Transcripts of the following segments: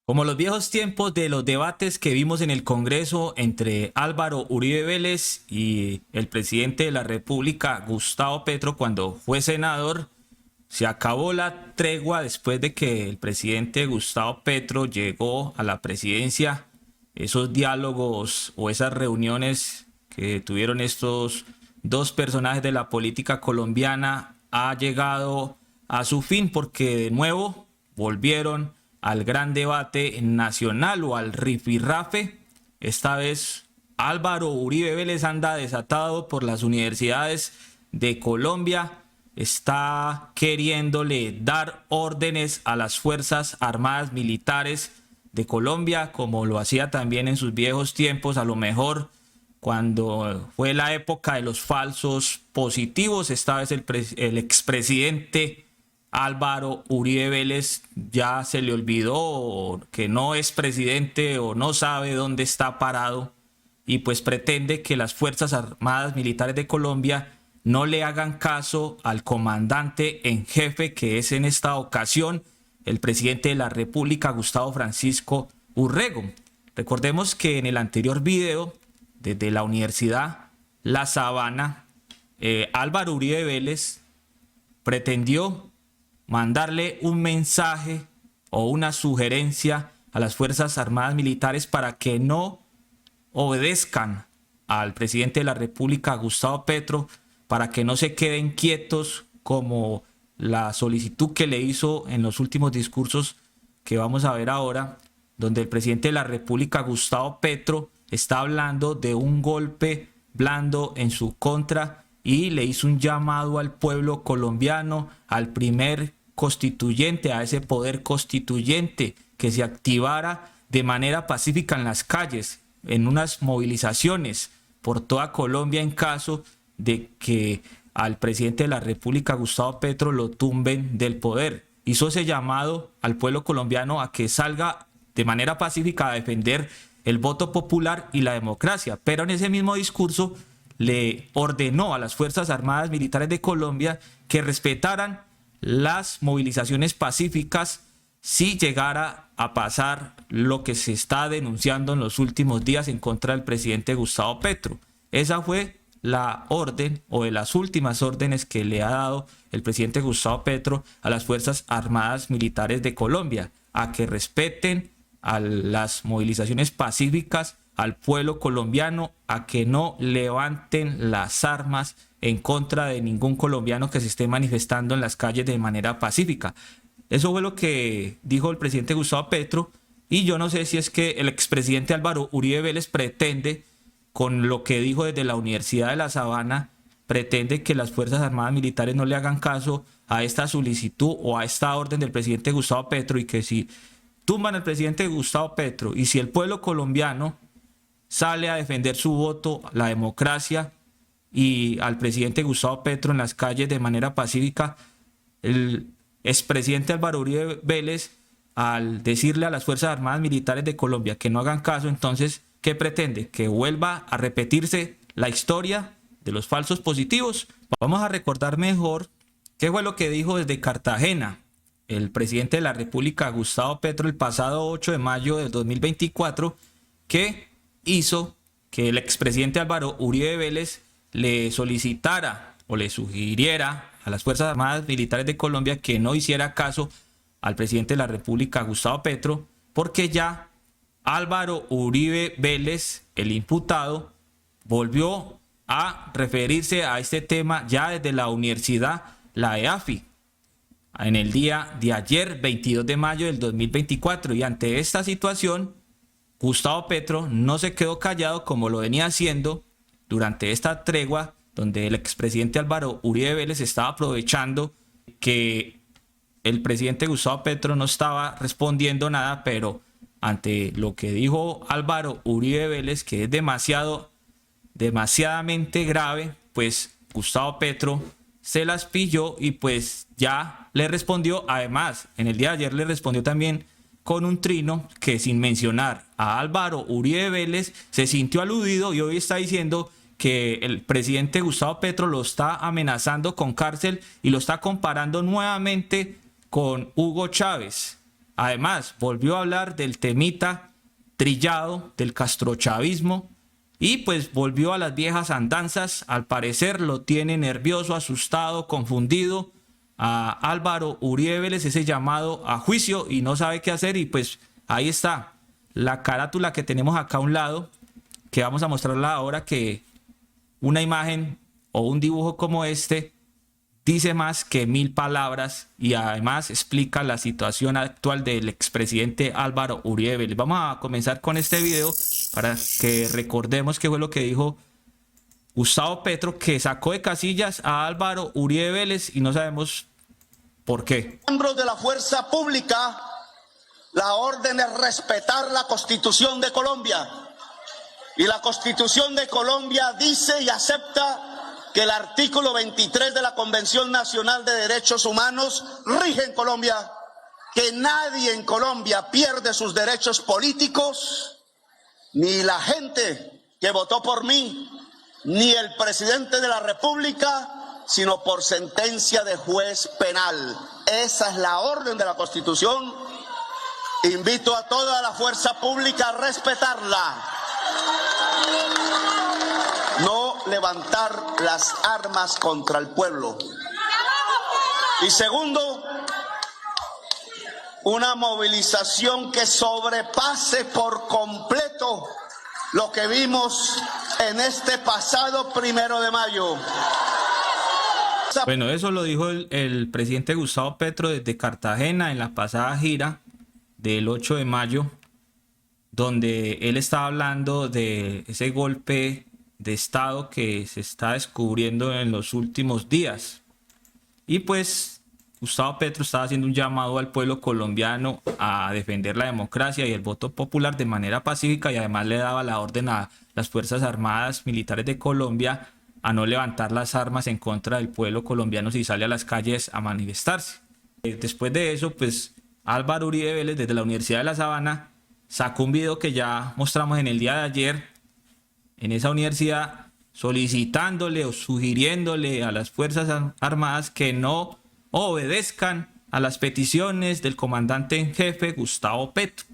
Como los viejos tiempos de los debates que vimos en el Congreso entre Álvaro Uribe Vélez y el presidente de la República, Gustavo Petro, cuando fue senador, se acabó la tregua después de que el presidente Gustavo Petro llegó a la presidencia. Esos diálogos o esas reuniones que tuvieron estos dos personajes de la política colombiana ha llegado a su fin porque de nuevo volvieron al gran debate nacional o al rifirrafe. Esta vez Álvaro Uribe Vélez anda desatado por las universidades de Colombia, está queriéndole dar órdenes a las Fuerzas Armadas Militares de Colombia, como lo hacía también en sus viejos tiempos, a lo mejor cuando fue la época de los falsos positivos. Esta vez el expresidente Álvaro Uribe Vélez ya se le olvidó que no es presidente o no sabe dónde está parado y pues pretende que las Fuerzas Armadas Militares de Colombia no le hagan caso al comandante en jefe, que es en esta ocasión el presidente de la República, Gustavo Francisco Urrego. Recordemos que en el anterior video, desde la Universidad La Sabana, Álvaro Uribe Vélez pretendió mandarle un mensaje o una sugerencia a las Fuerzas Armadas Militares para que no obedezcan al presidente de la República, Gustavo Petro, para que no se queden quietos, como la solicitud que le hizo en los últimos discursos que vamos a ver ahora, donde el presidente de la República, Gustavo Petro, está hablando de un golpe blando en su contra y le hizo un llamado al pueblo colombiano, al primer constituyente, a ese poder constituyente, que se activara de manera pacífica en las calles, en unas movilizaciones por toda Colombia en caso de que al presidente de la República, Gustavo Petro, lo tumben del poder. Hizo ese llamado al pueblo colombiano a que salga de manera pacífica a defender el voto popular y la democracia, pero en ese mismo discurso le ordenó a las Fuerzas Armadas Militares de Colombia que respetaran las movilizaciones pacíficas si llegara a pasar lo que se está denunciando en los últimos días en contra del presidente Gustavo Petro. Esa fue la orden o de las últimas órdenes que le ha dado el presidente Gustavo Petro a las Fuerzas Armadas Militares de Colombia, a que respeten a las movilizaciones pacíficas, al pueblo colombiano, a que no levanten las armas en contra de ningún colombiano que se esté manifestando en las calles de manera pacífica. Eso fue lo que dijo el presidente Gustavo Petro, y yo no sé si es que el expresidente Álvaro Uribe Vélez pretende, con lo que dijo desde la Universidad de La Sabana, pretende que las Fuerzas Armadas Militares no le hagan caso a esta solicitud o a esta orden del presidente Gustavo Petro, y que si tumban al presidente Gustavo Petro y si el pueblo colombiano sale a defender su voto, la democracia y al presidente Gustavo Petro en las calles de manera pacífica, el expresidente Álvaro Uribe Vélez, al decirle a las Fuerzas Armadas Militares de Colombia que no hagan caso, entonces, ¿qué pretende? ¿Que vuelva a repetirse la historia de los falsos positivos? Vamos a recordar mejor qué fue lo que dijo desde Cartagena el presidente de la República, Gustavo Petro, el pasado 8 de mayo de 2024, que hizo que el expresidente Álvaro Uribe Vélez le solicitara o le sugiriera a las Fuerzas Armadas Militares de Colombia que no hiciera caso al presidente de la República, Gustavo Petro, porque ya Álvaro Uribe Vélez, el imputado, volvió a referirse a este tema ya desde la universidad, la EAFI, en el día de ayer, 22 de mayo del 2024. Y ante esta situación, Gustavo Petro no se quedó callado como lo venía haciendo durante esta tregua, donde el expresidente Álvaro Uribe Vélez estaba aprovechando que el presidente Gustavo Petro no estaba respondiendo nada, pero ante lo que dijo Álvaro Uribe Vélez, que es demasiadamente grave, pues Gustavo Petro se las pilló y pues ya le respondió. Además, en el día de ayer le respondió también con un trino que, sin mencionar a Álvaro Uribe Vélez, se sintió aludido, y hoy está diciendo que el presidente Gustavo Petro lo está amenazando con cárcel y lo está comparando nuevamente con Hugo Chávez. Además, volvió a hablar del temita trillado del castrochavismo y pues volvió a las viejas andanzas. Al parecer lo tiene nervioso, asustado, confundido a Álvaro Uribe Vélez, ese llamado a juicio, y no sabe qué hacer. Y pues ahí está la carátula que tenemos acá a un lado, que vamos a mostrarla ahora, que una imagen o un dibujo como este dice más que 1000 palabras y además explica la situación actual del expresidente Álvaro Uribe Vélez. Vamos a comenzar con este video para que recordemos qué fue lo que dijo Gustavo Petro, que sacó de casillas a Álvaro Uribe Vélez y no sabemos por qué. Miembros de la fuerza pública, la orden es respetar la Constitución de Colombia. Y la Constitución de Colombia dice y acepta que el artículo 23 de la Convención Nacional de Derechos Humanos rige en Colombia, que nadie en Colombia pierde sus derechos políticos, ni la gente que votó por mí, ni el presidente de la República, sino por sentencia de juez penal. Esa es la orden de la Constitución. Invito a toda la fuerza pública a respetarla. No levantar las armas contra el pueblo. Y segundo, una movilización que sobrepase por completo lo que vimos en este pasado 1 de mayo. Bueno, eso lo dijo el presidente Gustavo Petro desde Cartagena en la pasada gira del 8 de mayo, donde él estaba hablando de ese golpe de Estado que se está descubriendo en los últimos días. Y pues Gustavo Petro estaba haciendo un llamado al pueblo colombiano a defender la democracia y el voto popular de manera pacífica, y además le daba la orden a las Fuerzas Armadas Militares de Colombia a no levantar las armas en contra del pueblo colombiano si sale a las calles a manifestarse. Después de eso, pues Álvaro Uribe Vélez desde la Universidad de La Sabana sacó un video que ya mostramos en el día de ayer en esa universidad, solicitándole o sugiriéndole a las Fuerzas Armadas que no obedezcan a las peticiones del comandante en jefe Gustavo Petro.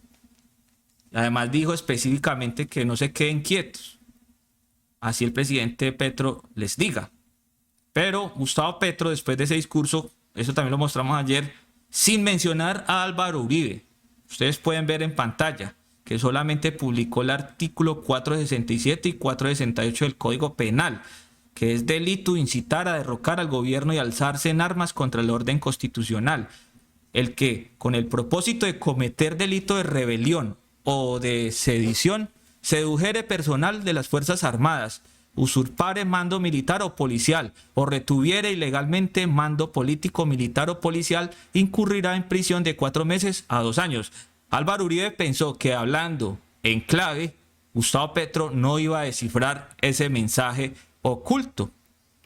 Además dijo específicamente que no se queden quietos, así el presidente Petro les diga. Pero Gustavo Petro, después de ese discurso, eso también lo mostramos ayer, sin mencionar a Álvaro Uribe, ustedes pueden ver en pantalla que solamente publicó el artículo 467 y 468 del Código Penal, que es delito incitar a derrocar al gobierno y alzarse en armas contra el orden constitucional. El que, con el propósito de cometer delito de rebelión o de sedición, sedujere personal de las Fuerzas Armadas, usurpare mando militar o policial, o retuviere ilegalmente mando político, militar o policial, incurrirá en prisión de 4 meses a 2 años. Álvaro Uribe pensó que hablando en clave, Gustavo Petro no iba a descifrar ese mensaje oculto.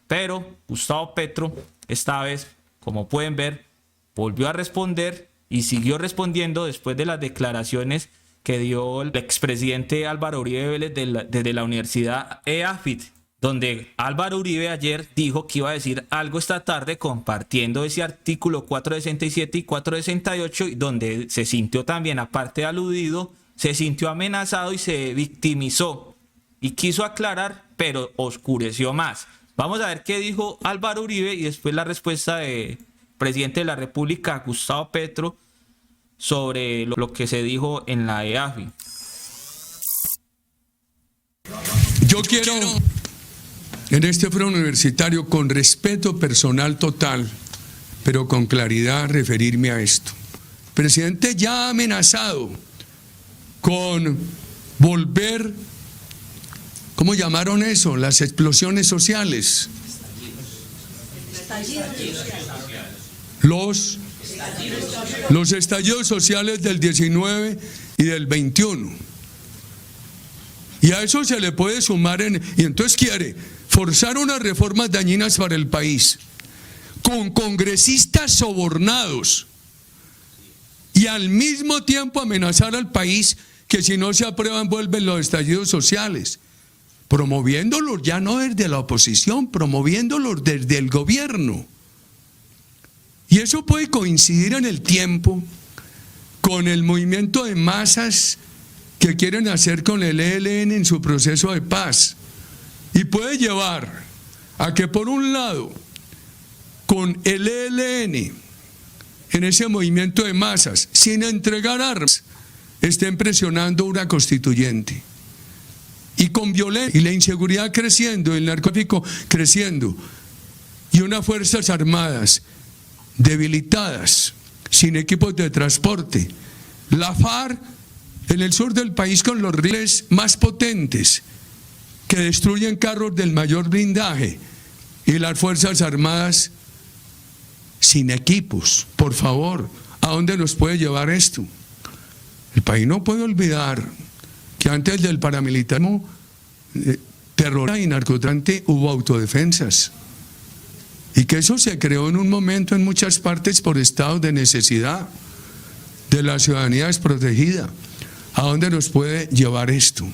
Pero Gustavo Petro, esta vez, como pueden ver, volvió a responder y siguió respondiendo después de las declaraciones que dio el expresidente Álvaro Uribe Vélez desde la Universidad EAFIT, donde Álvaro Uribe ayer dijo que iba a decir algo esta tarde compartiendo ese artículo 467 y 468, donde se sintió también, aparte de aludido, se sintió amenazado y se victimizó. Y quiso aclarar, pero oscureció más. Vamos a ver qué dijo Álvaro Uribe y después la respuesta del presidente de la República, Gustavo Petro, sobre lo que se dijo en la EAFI. Yo quiero, en este foro universitario, con respeto personal total, pero con claridad, referirme a esto. El presidente ya ha amenazado con volver, ¿cómo llamaron eso? Las explosiones sociales. Los estallidos sociales del 19 y del 21. Y a eso se le puede sumar, y entonces quiere forzar unas reformas dañinas para el país, con congresistas sobornados, y al mismo tiempo amenazar al país que si no se aprueban vuelven los estallidos sociales, promoviéndolos ya no desde la oposición, promoviéndolos desde el gobierno. Y eso puede coincidir en el tiempo con el movimiento de masas que quieren hacer con el ELN en su proceso de paz. Y puede llevar a que, por un lado, con el ELN en ese movimiento de masas, sin entregar armas, estén presionando una constituyente. Y con violencia y la inseguridad creciendo, el narcotráfico creciendo, y unas fuerzas armadas debilitadas, sin equipos de transporte, la FARC en el sur del país con los rifles más potentes que destruyen carros del mayor blindaje, y las fuerzas armadas sin equipos. Por favor, ¿a dónde nos puede llevar esto? El país no puede olvidar que antes del paramilitarismo, terror y narcotráfico hubo autodefensas, y que eso se creó en un momento en muchas partes por estados de necesidad de la ciudadanía desprotegida. ¿A dónde nos puede llevar esto?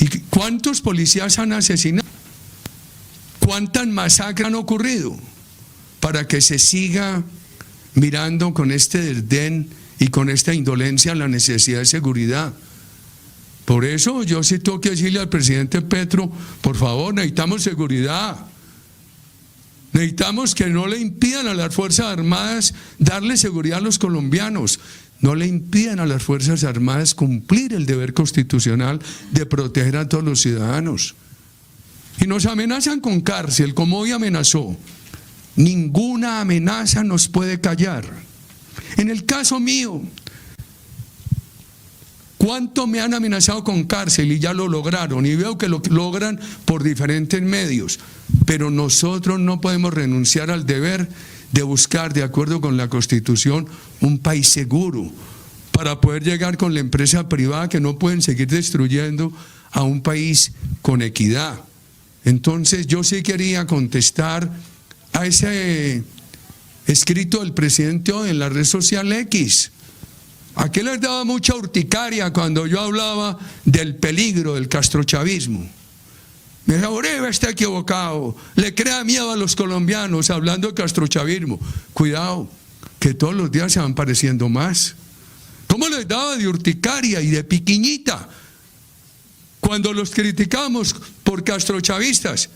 ¿Y cuántos policías han asesinado? ¿Cuántas masacres han ocurrido? Para que se siga mirando con este desdén y con esta indolencia la necesidad de seguridad. Por eso yo sí tengo que decirle al presidente Petro, por favor, necesitamos seguridad. Necesitamos que no le impidan a las Fuerzas Armadas darle seguridad a los colombianos. No le impidan a las Fuerzas Armadas cumplir el deber constitucional de proteger a todos los ciudadanos. Y nos amenazan con cárcel, como hoy amenazó. Ninguna amenaza nos puede callar. En el caso mío, ¿cuánto me han amenazado con cárcel? Y ya lo lograron, y veo que lo logran por diferentes medios. Pero nosotros no podemos renunciar al deber de buscar, de acuerdo con la Constitución, un país seguro, para poder llegar con la empresa privada, que no pueden seguir destruyendo, a un país con equidad. Entonces yo sí quería contestar a ese escrito del presidente hoy en la red social X. Aquí les daba mucha urticaria cuando yo hablaba del peligro del castrochavismo. Me dijo, Uribe está equivocado, le crea miedo a los colombianos hablando de castrochavismo. Cuidado, que todos los días se van pareciendo más. ¿Cómo les daba de urticaria y de piquiñita cuando los criticamos por castrochavistas?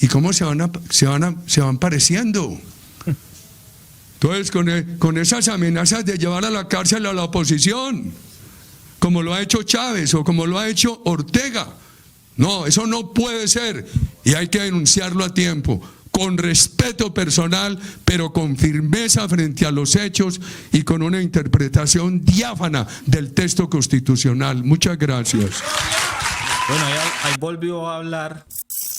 ¿Y cómo se van pareciendo? Entonces, con esas amenazas de llevar a la cárcel a la oposición, como lo ha hecho Chávez o como lo ha hecho Ortega. No, eso no puede ser, y hay que denunciarlo a tiempo, con respeto personal, pero con firmeza frente a los hechos y con una interpretación diáfana del texto constitucional. Muchas gracias. Bueno, ahí volvió a hablar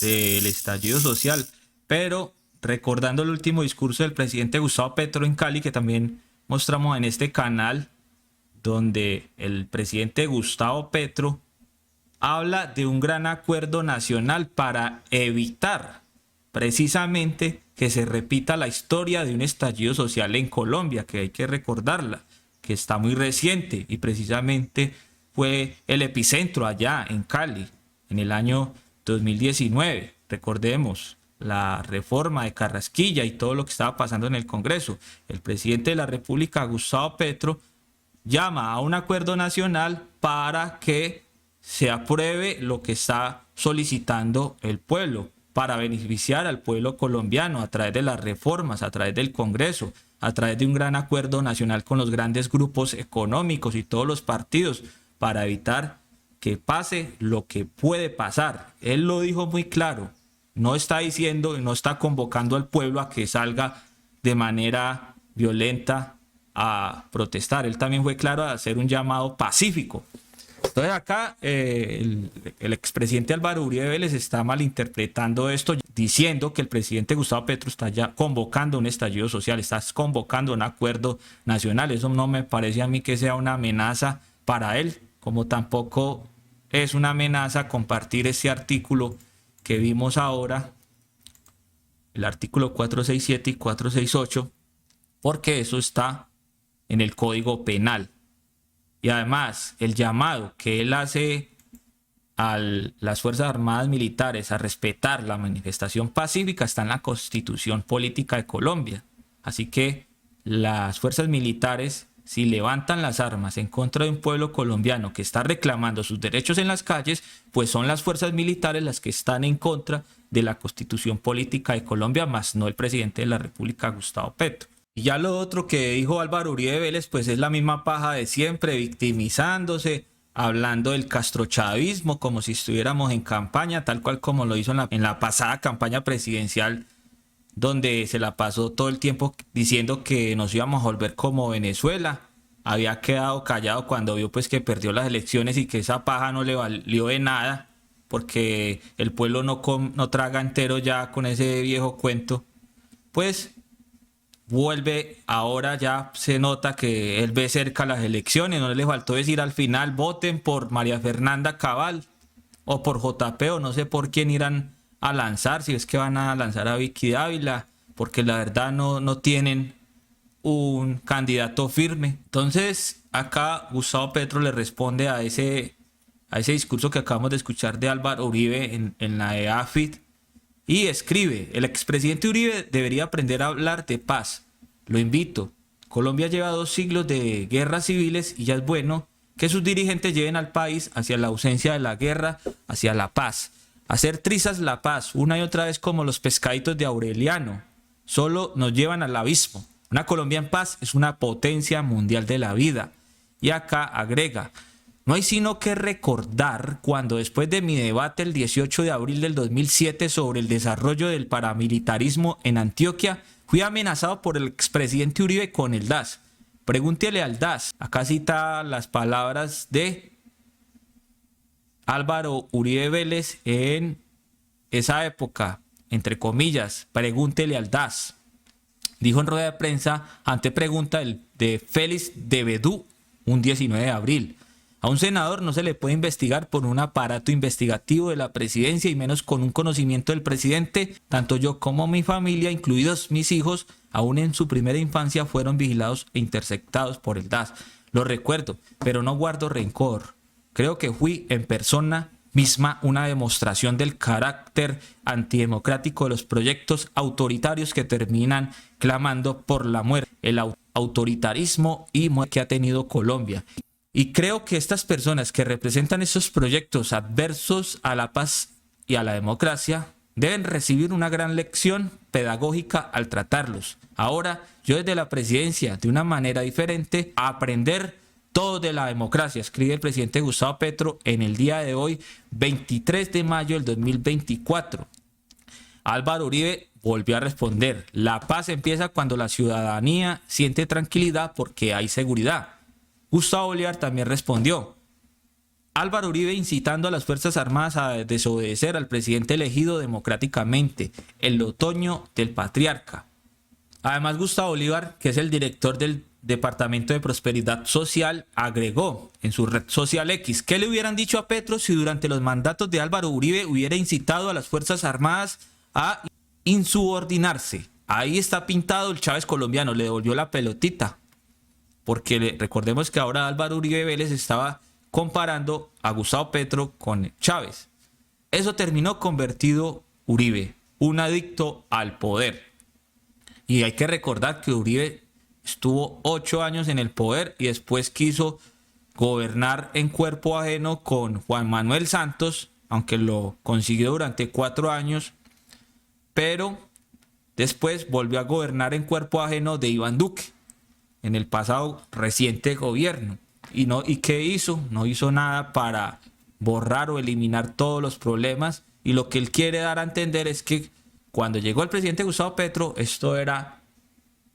del estallido social, pero recordando el último discurso del presidente Gustavo Petro en Cali, que también mostramos en este canal, donde el presidente Gustavo Petro habla de un gran acuerdo nacional para evitar precisamente que se repita la historia de un estallido social en Colombia, que hay que recordarla, que está muy reciente y precisamente fue el epicentro allá en Cali en el año 2019. Recordemos la reforma de Carrasquilla y todo lo que estaba pasando en el Congreso. El presidente de la República, Gustavo Petro, llama a un acuerdo nacional para que se apruebe lo que está solicitando el pueblo, para beneficiar al pueblo colombiano a través de las reformas, a través del Congreso, a través de un gran acuerdo nacional con los grandes grupos económicos y todos los partidos, para evitar que pase lo que puede pasar. Él lo dijo muy claro, no está diciendo y no está convocando al pueblo a que salga de manera violenta a protestar. Él también fue claro a hacer un llamado pacífico. Entonces acá el expresidente Álvaro Uribe Vélez está malinterpretando esto, diciendo que el presidente Gustavo Petro está ya convocando un estallido social, está convocando un acuerdo nacional. Eso no me parece a mí que sea una amenaza para él, como tampoco es una amenaza compartir ese artículo que vimos ahora, el artículo 467 y 468, porque eso está en el Código Penal. Y además, el llamado que él hace a las Fuerzas Armadas Militares a respetar la manifestación pacífica está en la Constitución Política de Colombia. Así que las fuerzas militares si levantan las armas en contra de un pueblo colombiano que está reclamando sus derechos en las calles, pues son las fuerzas militares las que están en contra de la constitución política de Colombia, más no el presidente de la República, Gustavo Petro. Y ya lo otro que dijo Álvaro Uribe Vélez, pues es la misma paja de siempre, victimizándose, hablando del castrochavismo como si estuviéramos en campaña, tal cual como lo hizo en la pasada campaña presidencial, donde se la pasó todo el tiempo diciendo que nos íbamos a volver como Venezuela. Había quedado callado cuando vio pues que perdió las elecciones y que esa paja no le valió de nada, porque el pueblo no traga entero ya con ese viejo cuento. Pues vuelve, ahora ya se nota que él ve cerca las elecciones, no le faltó decir al final, voten por María Fernanda Cabal o por JP, o no sé por quién irán a lanzar, si es que van a lanzar a Vicky Dávila, porque la verdad no tienen un candidato firme. Entonces acá Gustavo Petro le responde a ese discurso que acabamos de escuchar de Álvaro Uribe en la EAFID y escribe: el expresidente Uribe debería aprender a hablar de paz. Lo invito. Colombia lleva 2 siglos de guerras civiles y ya es bueno que sus dirigentes lleven al país hacia la ausencia de la guerra, hacia la paz. Hacer trizas la paz una y otra vez como los pescaditos de Aureliano solo nos llevan al abismo. Una Colombia en paz es una potencia mundial de la vida. Y acá agrega: no hay sino que recordar cuando después de mi debate el 18 de abril del 2007 sobre el desarrollo del paramilitarismo en Antioquia, fui amenazado por el expresidente Uribe con el DAS. Pregúntele al DAS. Acá cita las palabras de Álvaro Uribe Vélez en esa época, entre comillas, pregúntele al DAS. Dijo en rueda de prensa ante pregunta de Félix de Bedú un 19 de abril. A un senador no se le puede investigar por un aparato investigativo de la presidencia y menos con un conocimiento del presidente. Tanto yo como mi familia, incluidos mis hijos, aún en su primera infancia fueron vigilados e interceptados por el DAS. Lo recuerdo, pero no guardo rencor. Creo que fui en persona misma una demostración del carácter antidemocrático de los proyectos autoritarios que terminan clamando por la muerte, el autoritarismo y muerte que ha tenido Colombia. Y creo que estas personas que representan estos proyectos adversos a la paz y a la democracia deben recibir una gran lección pedagógica al tratarlos. Ahora, yo desde la presidencia, de una manera diferente, a aprender todo de la democracia, escribe el presidente Gustavo Petro en el día de hoy, 23 de mayo del 2024. Álvaro Uribe volvió a responder: la paz empieza cuando la ciudadanía siente tranquilidad porque hay seguridad. Gustavo Bolívar también respondió: Álvaro Uribe incitando a las Fuerzas Armadas a desobedecer al presidente elegido democráticamente, el otoño del patriarca. Además, Gustavo Bolívar, que es el director del Departamento de Prosperidad Social, agregó en su red social X: ¿qué le hubieran dicho a Petro si durante los mandatos de Álvaro Uribe hubiera incitado a las Fuerzas Armadas a insubordinarse? Ahí está pintado el Chávez colombiano, le devolvió la pelotita. Porque recordemos que ahora Álvaro Uribe Vélez estaba comparando a Gustavo Petro con Chávez. Eso terminó convertido Uribe, un adicto al poder. Y hay que recordar que Uribe estuvo 8 años en el poder y después quiso gobernar en cuerpo ajeno con Juan Manuel Santos, aunque lo consiguió durante 4 años, pero después volvió a gobernar en cuerpo ajeno de Iván Duque en el pasado reciente gobierno. ¿Y qué hizo? No hizo nada para borrar o eliminar todos los problemas, y lo que él quiere dar a entender es que cuando llegó el presidente Gustavo Petro, esto era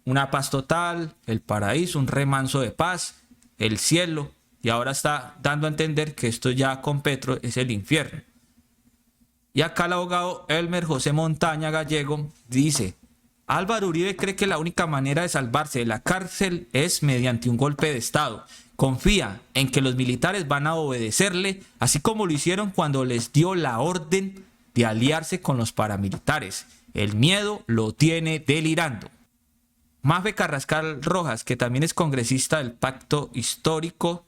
una paz total, el paraíso, un remanso de paz, el cielo, y ahora está dando a entender que esto ya con Petro es el infierno. Y acá el abogado Elmer José Montaña Gallego dice: Álvaro Uribe cree que la única manera de salvarse de la cárcel es mediante un golpe de Estado. Confía en que los militares van a obedecerle, así como lo hicieron cuando les dio la orden de aliarse con los paramilitares. El miedo lo tiene delirando. Mafe Carrascal Rojas, que también es congresista del Pacto Histórico,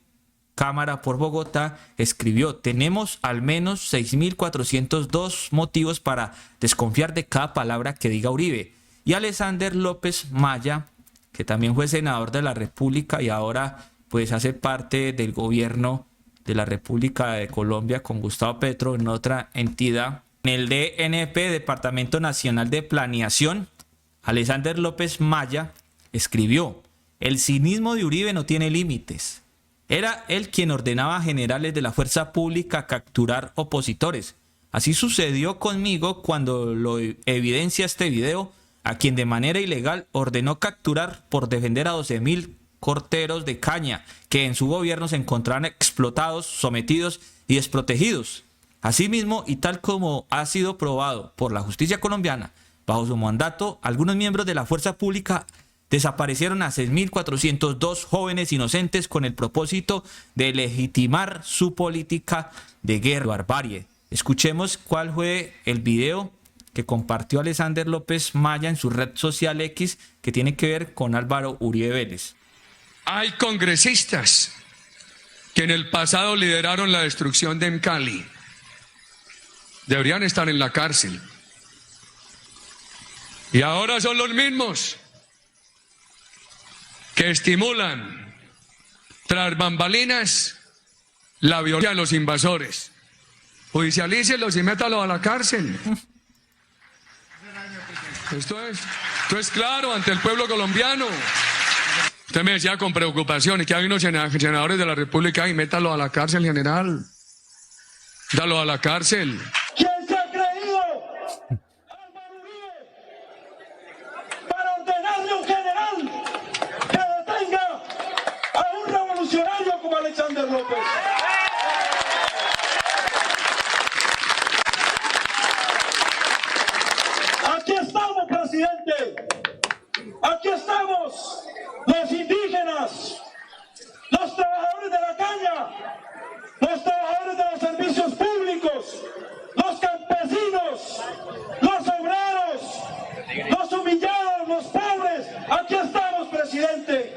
Cámara por Bogotá, escribió: tenemos al menos 6.402 motivos para desconfiar de cada palabra que diga Uribe. Y Alexander López Maya, que también fue senador de la República y ahora pues hace parte del gobierno de la República de Colombia con Gustavo Petro en otra entidad. En el DNP, Departamento Nacional de Planeación, Alexander López Maya escribió: el cinismo de Uribe no tiene límites. Era él quien ordenaba a generales de la fuerza pública capturar opositores. Así sucedió conmigo cuando lo evidencia este video, a quien de manera ilegal ordenó capturar por defender a 12.000 corteros de caña que en su gobierno se encontraban explotados, sometidos y desprotegidos. Asimismo, y tal como ha sido probado por la justicia colombiana, bajo su mandato, algunos miembros de la fuerza pública desaparecieron a 6.402 jóvenes inocentes con el propósito de legitimar su política de guerra y barbarie. Escuchemos cuál fue el video que compartió Alexander López Maya en su red social X que tiene que ver con Álvaro Uribe Vélez. Hay congresistas que en el pasado lideraron la destrucción de Cali. Deberían estar en la cárcel. Y ahora son los mismos que estimulan tras bambalinas la violencia de los invasores. Judicialícelos y métalos a la cárcel. Esto es claro ante el pueblo colombiano. Usted me decía con preocupación, y que hay unos senadores de la República y métalo a la cárcel, general. Dalo a la cárcel. ¿Quién se ha creído Álvaro Uribe para ordenarle a un general que detenga a un revolucionario como Alexander López? Aquí estamos, presidente. Aquí estamos, los indígenas, los trabajadores de la caña, los trabajadores de los servicios públicos, los campesinos, los obreros, los humillados, los pobres. Aquí estamos, presidente.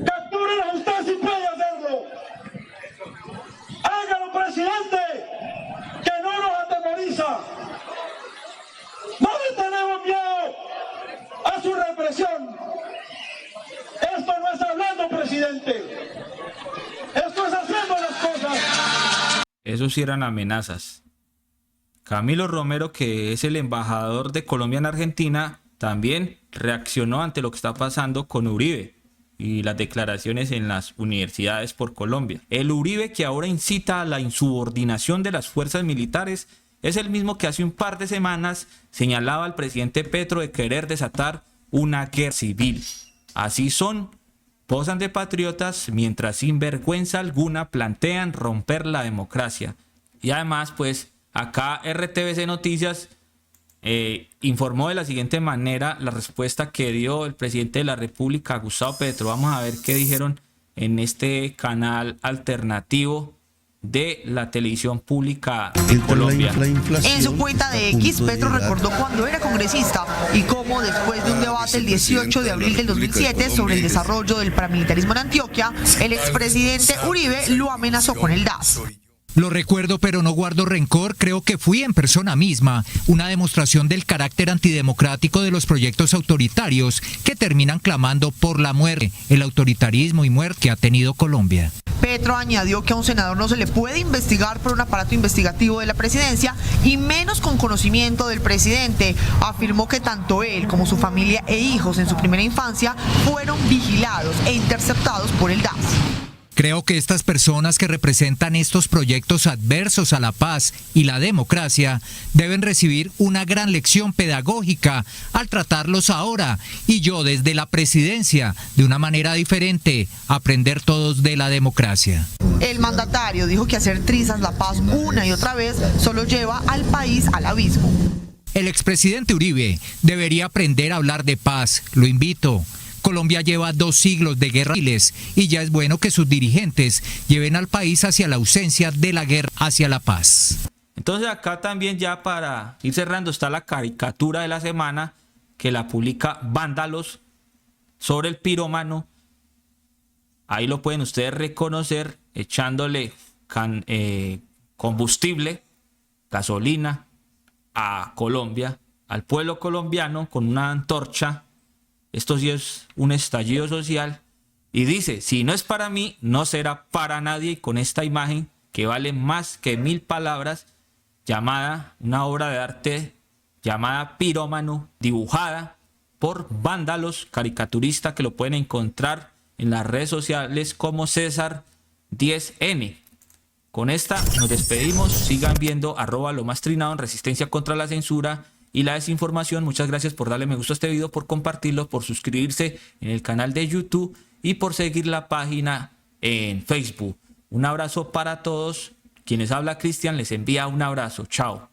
Capturen a usted si puede hacerlo. Hágalo, presidente, que no nos atemoriza. No le tenemos miedo a su represión. Esto no es hablando, presidente. Esto es haciendo las cosas. Eso sí eran amenazas. Camilo Romero, que es el embajador de Colombia en Argentina, también reaccionó ante lo que está pasando con Uribe y las declaraciones en las universidades por Colombia. El Uribe que ahora incita a la insubordinación de las fuerzas militares es el mismo que hace un par de semanas señalaba al presidente Petro de querer desatar una guerra civil. Así son, posan de patriotas mientras sin vergüenza alguna plantean romper la democracia. Y además, pues, acá RTBC Noticias informó de la siguiente manera la respuesta que dio el presidente de la República, Gustavo Petro. Vamos a ver qué dijeron en este canal alternativo de la televisión pública en Colombia. En su cuenta de X, Petro recordó cuando era congresista y cómo después de un debate el 18 de abril del 2007 sobre el desarrollo del paramilitarismo en Antioquia, el expresidente Uribe lo amenazó con el DAS. Lo recuerdo, pero no guardo rencor. Creo que fui en persona misma una demostración del carácter antidemocrático de los proyectos autoritarios que terminan clamando por la muerte, el autoritarismo y muerte que ha tenido Colombia. Petro añadió que a un senador no se le puede investigar por un aparato investigativo de la presidencia y menos con conocimiento del presidente. Afirmó que tanto él como su familia e hijos en su primera infancia fueron vigilados e interceptados por el DAS. Creo que estas personas que representan estos proyectos adversos a la paz y la democracia deben recibir una gran lección pedagógica al tratarlos ahora y yo desde la presidencia de una manera diferente, aprender todos de la democracia. El mandatario dijo que hacer trizas la paz una y otra vez solo lleva al país al abismo. El expresidente Uribe debería aprender a hablar de paz, lo invito. Colombia lleva 2 siglos de guerra y ya es bueno que sus dirigentes lleven al país hacia la ausencia de la guerra, hacia la paz. Entonces acá también ya para ir cerrando está la caricatura de la semana que la publica Vándalos sobre el pirómano. Ahí lo pueden ustedes reconocer echándole combustible, gasolina a Colombia, al pueblo colombiano con una antorcha Esto sí es un estallido social. Y dice, si no es para mí, no será para nadie. Y con esta imagen que vale más que 1000 palabras, llamada, una obra de arte llamada Pirómano, dibujada por vándalos, caricaturista, que lo pueden encontrar en las redes sociales como César 10N. Con esta nos despedimos. Sigan viendo @lo más trinado en Resistencia contra la Censura y la Desinformación. Muchas gracias por darle me gusta a este video, por compartirlo, por suscribirse en el canal de YouTube y por seguir la página en Facebook. Un abrazo para todos. Quienes habla Cristian les envía un abrazo. Chao.